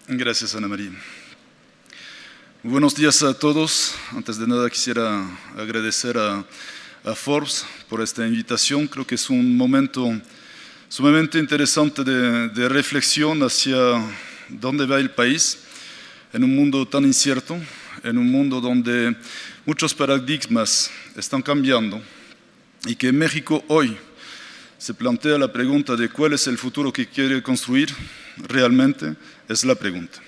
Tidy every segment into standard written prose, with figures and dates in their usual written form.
Gracias, Ana María. Muy buenos días a todos. Antes de nada quisiera agradecer a Forbes por esta invitación. Creo que es un momento sumamente interesante de reflexión hacia dónde va el país en un mundo tan incierto, en un mundo donde muchos paradigmas están cambiando y que México hoy se plantea la pregunta de cuál es el futuro que quiere construir. Realmente es la pregunta.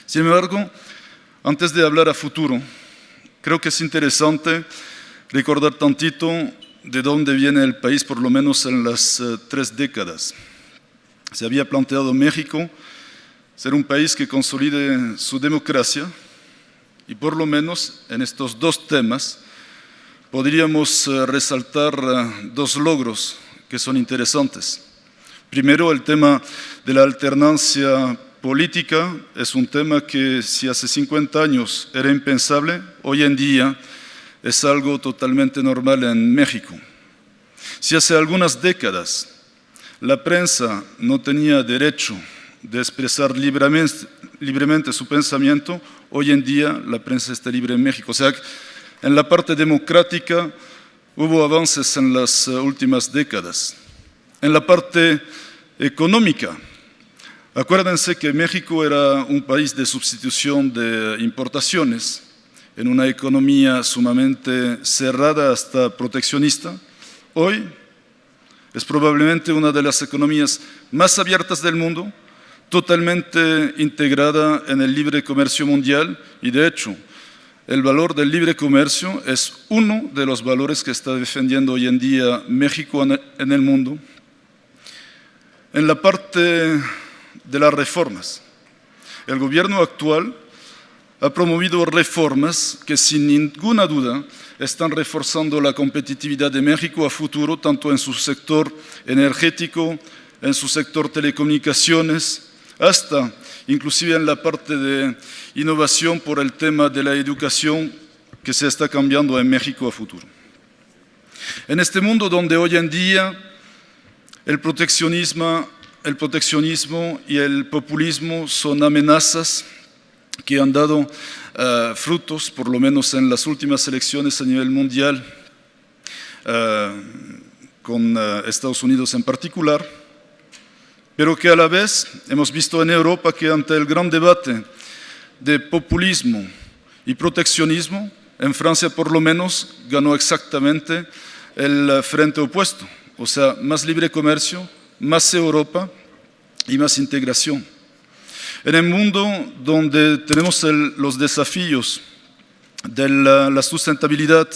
Sin embargo, antes de hablar a futuro, creo que es interesante recordar tantito de dónde viene el país, por lo menos en las 3 décadas. Se había planteado México ser un país que consolide su democracia y por lo menos en estos 2 temas podríamos resaltar 2 logros que son interesantes. Primero, el tema de la alternancia política es un tema que si hace 50 años era impensable, hoy en día es algo totalmente normal en México. Si hace algunas décadas la prensa no tenía derecho de expresar libremente su pensamiento, hoy en día la prensa está libre en México. O sea, en la parte democrática hubo avances en las últimas décadas. En la parte económica, acuérdense que México era un país de sustitución de importaciones, en una economía sumamente cerrada hasta proteccionista. Hoy es probablemente una de las economías más abiertas del mundo, totalmente integrada en el libre comercio mundial y de hecho, el valor del libre comercio es uno de los valores que está defendiendo hoy en día México en el mundo. En la parte de las reformas, el gobierno actual ha promovido reformas que sin ninguna duda están reforzando la competitividad de México a futuro, tanto en su sector energético, en su sector telecomunicaciones, hasta inclusive en la parte de innovación por el tema de la educación que se está cambiando en México a futuro. En este mundo donde hoy en día el proteccionismo y el populismo son amenazas que han dado frutos, por lo menos en las últimas elecciones a nivel mundial, con Estados Unidos en particular, pero que a la vez hemos visto en Europa que ante el gran debate de populismo y proteccionismo, en Francia por lo menos ganó exactamente el frente opuesto, o sea, más libre comercio, más Europa y más integración. En el mundo donde tenemos los desafíos de la sustentabilidad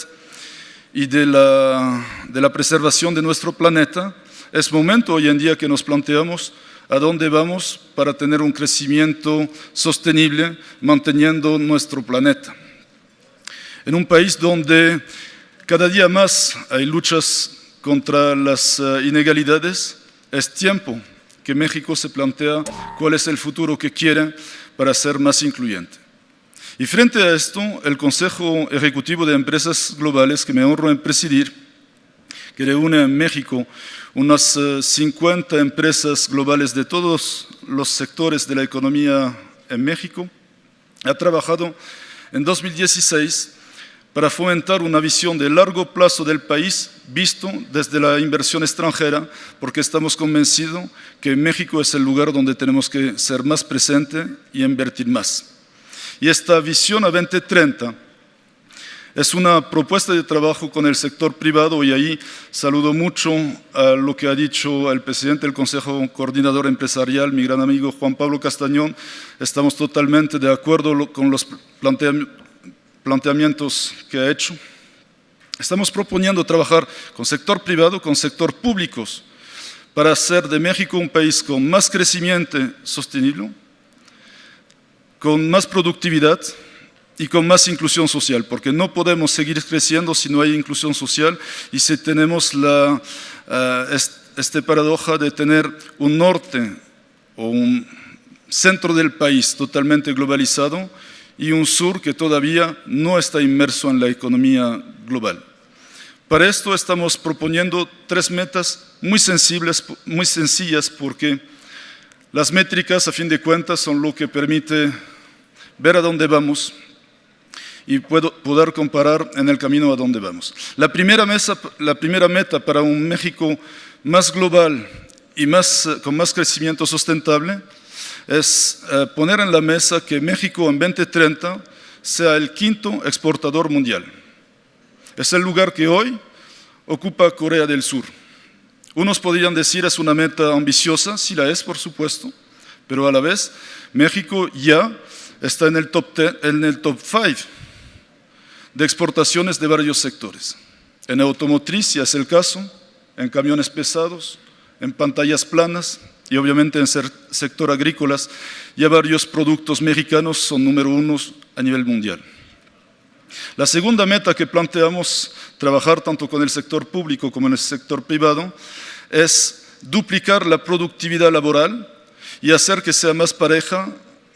y de la preservación de nuestro planeta, es momento hoy en día que nos planteamos a dónde vamos para tener un crecimiento sostenible manteniendo nuestro planeta. En un país donde cada día más hay luchas contra las inegalidades, es tiempo que México se plantea cuál es el futuro que quiere para ser más incluyente. Y frente a esto, el Consejo Ejecutivo de Empresas Globales, que me honro en presidir, que reúne en México unas 50 empresas globales de todos los sectores de la economía en México, ha trabajado en 2016 para fomentar una visión de largo plazo del país visto desde la inversión extranjera, porque estamos convencidos que México es el lugar donde tenemos que ser más presente y invertir más. Y esta visión a 2030 es una propuesta de trabajo con el sector privado y ahí saludo mucho a lo que ha dicho el presidente del Consejo Coordinador Empresarial, mi gran amigo Juan Pablo Castañón. Estamos totalmente de acuerdo con los planteamientos que ha hecho. Estamos proponiendo trabajar con sector privado, con sector público, para hacer de México un país con más crecimiento sostenible, con más productividad y con más inclusión social, porque no podemos seguir creciendo si no hay inclusión social y si tenemos esta paradoja de tener un norte o un centro del país totalmente globalizado y un sur que todavía no está inmerso en la economía global. Para esto estamos proponiendo 3 metas muy sencillas porque Las métricas, a fin de cuentas, son lo que permite ver a dónde vamos y poder comparar en el camino a dónde vamos. La primera meta para un México más global y con más crecimiento sustentable es poner en la mesa que México en 2030 sea el quinto exportador mundial. Es el lugar que hoy ocupa Corea del Sur. Unos podrían decir es una meta ambiciosa, sí la es, por supuesto, pero a la vez México ya está en el top 5 de exportaciones de varios sectores. En automotriz, si es el caso, en camiones pesados, en pantallas planas y obviamente en sector agrícolas, ya varios productos mexicanos son número 1 a nivel mundial. La segunda meta que planteamos trabajar tanto con el sector público como en el sector privado es duplicar la productividad laboral y hacer que sea más pareja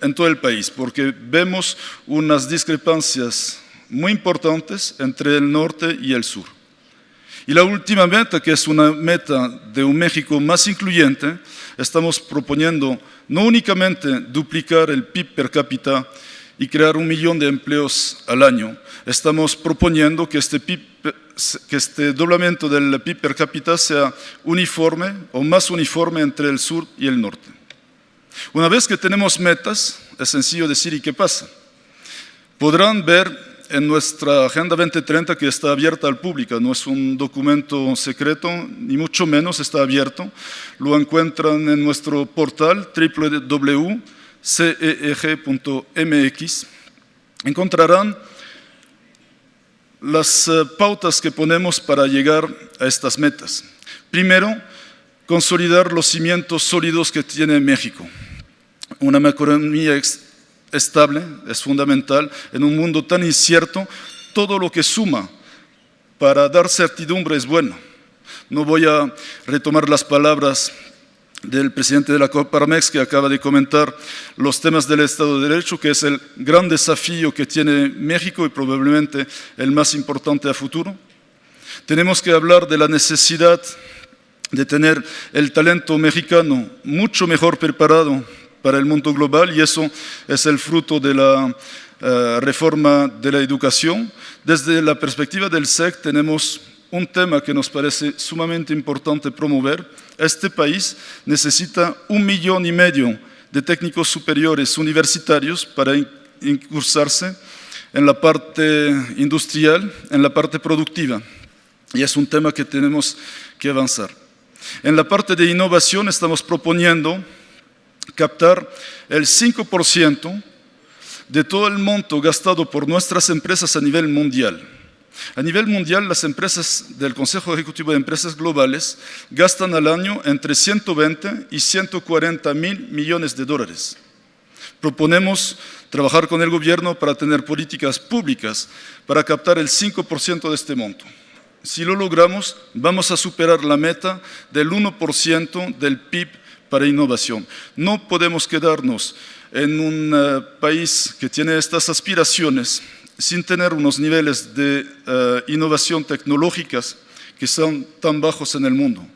en todo el país, porque vemos unas discrepancias muy importantes entre el norte y el sur. Y la última meta, que es una meta de un México más incluyente, estamos proponiendo no únicamente duplicar el PIB per cápita y crear 1 millón de empleos al año, estamos proponiendo que este doblamiento del PIB per cápita sea uniforme o más uniforme entre el sur y el norte. Una vez que tenemos metas, es sencillo decir ¿y qué pasa? Podrán ver en nuestra Agenda 2030 que está abierta al público, no es un documento secreto, ni mucho menos está abierto. Lo encuentran en nuestro portal www.ceeg.mx. Encontrarán las pautas que ponemos para llegar a estas metas. Primero, consolidar los cimientos sólidos que tiene México. Una macroeconomía estable es fundamental en un mundo tan incierto. Todo lo que suma para dar certidumbre es bueno. No voy a retomar las palabras del presidente de la Coparmex, que acaba de comentar los temas del Estado de Derecho, que es el gran desafío que tiene México y probablemente el más importante a futuro. Tenemos que hablar de la necesidad de tener el talento mexicano mucho mejor preparado para el mundo global, y eso es el fruto de la reforma de la educación. Desde la perspectiva del SEC tenemos un tema que nos parece sumamente importante promover. Este país necesita 1,5 millones de técnicos superiores universitarios para incursarse en la parte industrial, en la parte productiva, y es un tema que tenemos que avanzar. En la parte de innovación estamos proponiendo captar el 5% de todo el monto gastado por nuestras empresas a nivel mundial. A nivel mundial, las empresas del Consejo Ejecutivo de Empresas Globales gastan al año entre 120 y 140 mil millones de dólares. Proponemos trabajar con el gobierno para tener políticas públicas para captar el 5% de este monto. Si lo logramos, vamos a superar la meta del 1% del PIB para innovación. No podemos quedarnos en un país que tiene estas aspiraciones sin tener unos niveles de innovación tecnológicas que son tan bajos en el mundo.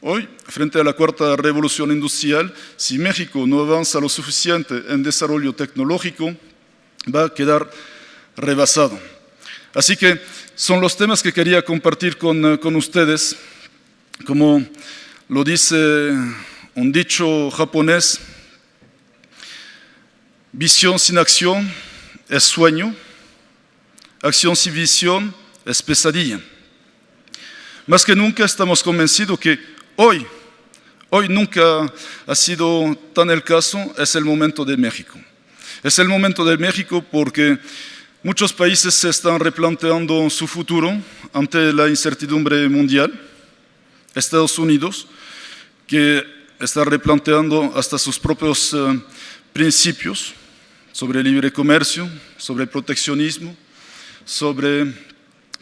Hoy, frente a la cuarta revolución industrial, si México no avanza lo suficiente en desarrollo tecnológico, va a quedar rebasado. Así que son los temas que quería compartir con ustedes. Como lo dice un dicho japonés, visión sin acción es sueño, acción sin visión es pesadilla. Más que nunca estamos convencidos que hoy nunca ha sido tan el caso, es el momento de México. Es el momento de México porque muchos países se están replanteando su futuro ante la incertidumbre mundial. Estados Unidos, que está replanteando hasta sus propios principios sobre libre comercio, sobre proteccionismo, sobre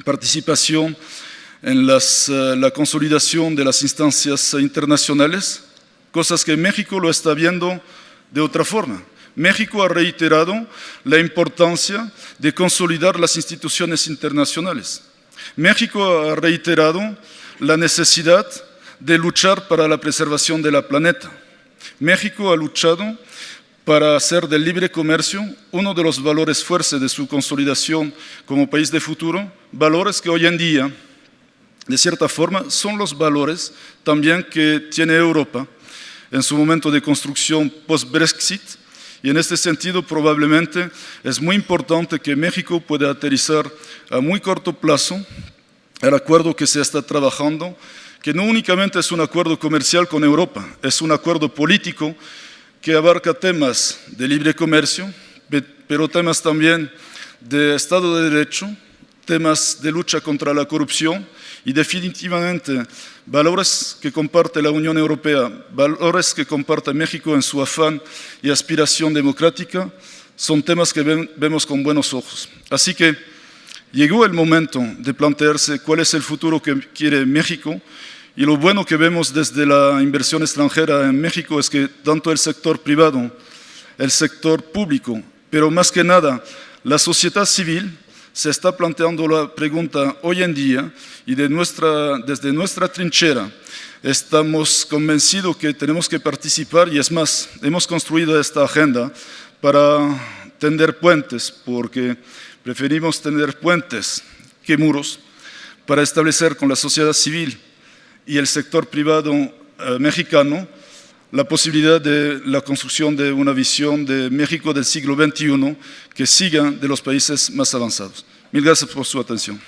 participación en la consolidación de las instancias internacionales, cosas que México lo está viendo de otra forma. México ha reiterado la importancia de consolidar las instituciones internacionales. México ha reiterado la necesidad de luchar para la preservación del planeta. México ha luchado para hacer del libre comercio uno de los valores fuertes de su consolidación como país de futuro, valores que hoy en día, de cierta forma, son los valores también que tiene Europa en su momento de construcción post-Brexit, y en este sentido probablemente es muy importante que México pueda aterrizar a muy corto plazo el acuerdo que se está trabajando, que no únicamente es un acuerdo comercial con Europa, es un acuerdo político que abarca temas de libre comercio, pero temas también de Estado de Derecho, temas de lucha contra la corrupción y definitivamente valores que comparte la Unión Europea, valores que comparte México en su afán y aspiración democrática, son temas que vemos con buenos ojos. Así que llegó el momento de plantearse cuál es el futuro que quiere México, y lo bueno que vemos desde la inversión extranjera en México es que tanto el sector privado, el sector público, pero más que nada la sociedad civil se está planteando la pregunta hoy en día, y desde nuestra trinchera estamos convencidos que tenemos que participar, y es más, hemos construido esta agenda para tender puentes, porque preferimos tender puentes que muros, para establecer con la sociedad civil y el sector privado mexicano la posibilidad de la construcción de una visión de México del siglo XXI que siga de los países más avanzados. Mil gracias por su atención.